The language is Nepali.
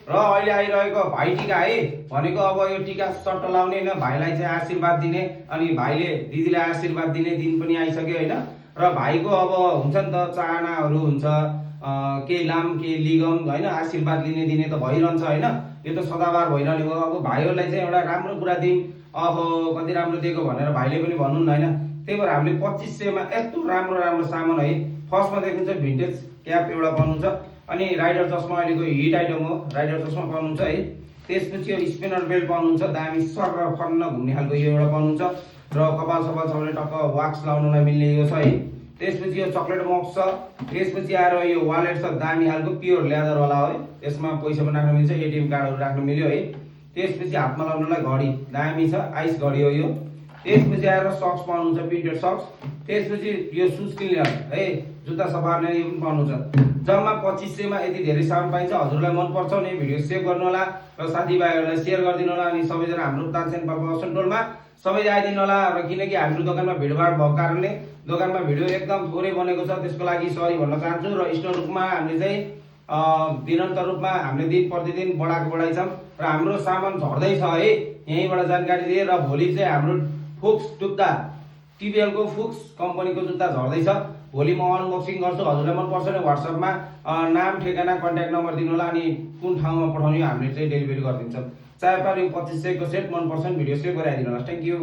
र अहिले आइरहेको भाइटिका है भनेको अब यो टिका सट्ट लाउने हैन, भाइलाई चाहिँ आशीर्वाद दिने अनि भाइले दिदीलाई आशीर्वाद दिने दिन पनि आइसक्यो हैन। र भाइको अब हुन्छ नि त चाहनाहरू हुन्छ, के लाम के लिगम हैन, आशीर्वाद लिने दिने त भइरहन्छ हैन। यो त सदाबार भइरहने हो। अब भाइहरूलाई चाहिँ एउटा राम्रो कुरा दिउँ, अहो कति राम्रो दिएको भनेर भाइले पनि भन्नुहुन्न हैन। त्यही भएर हामीले 2500 मा यस्तो राम्रो राम्रो सामान है। फर्स्टमा देखिन्छ भिन्टेज क्याप एउटा पाउनुहुन्छ, अनि राइडर चस्मा अहिलेको हिट आइटम हो, राइडर चस्मा पाउनुहुन्छ है। त्यसपछि यो स्पिनर बेल्ट पाउनुहुन्छ, दामी सर र फन्न घुम्ने खालको यो एउटा पाउनुहुन्छ, र कपाल सपाल सबैले टक्क वाक्स लाउनलाई मिल्ने यो छ है। त्यसपछि यो चक्लेट बक्स छ। त्यसपछि आएर यो वालेट छ, दामी खालको प्योर लेदर वाला है। त्यसमा पैसा पनि राख्न मिल्छ, एटिएम कार्डहरू राख्न मिल्यो है। त्यसपछि हातमा लाउनलाई घडी दामी छ, आइस घडी हो यो। त्यसपछि आएर सक्स पाउनुहुन्छ, प्रिन्टेड सक्स। त्यसपछि यो सुज क्लिनर है, जुत्ता सफा गर्ने यो पनि पाउनुहुन्छ। जम्मा 2500 मा यति धेरै सामान पाइन्छ। हजुरलाई मन पर्छ भने भिडियो सेभ गर्नु होला र साथीभाइहरूलाई सेयर गरिदिनु होला। अनि सबैजना हाम्रो तानसेन पापा सेन्टरमा सबै आइदिनु होला। र किनकि हाम्रो दोकानमा भिडभाड भएको कारणले दोकानमा भिडियो एकदम थोरै बनेको छ, त्यसको लागि सरी भन्न चाहन्छु। र स्टोर रूपमा हामीले चाहिँ दिनन्तर रूपमा हामीले दिन प्रतिदिन बढाएको बढाइछौँ र हाम्रो सामान झर्दैछ है। यहीँबाट जानकारी दिए र भोलि चाहिँ हाम्रो फुक्स जुत्ता टिबिएल को फुक्स कम्पनीको जुत्ता झर्दैछ। भोलि म अनबक्सिङ गर्छु। हजुरलाई मन पर्छ भने व्हाट्सएपमा नाम ठेगाना कन्ट्याक्ट नम्बर दिनु होला, अनि कुन ठाउँमा पठाउने हामीले चाहिँ डेलिभरी गरिदिन्छौँ। चाहे पारि 2500 को सेट मन पर्छ भने भिडियो सेभ गराइदिनु होला। Thank you.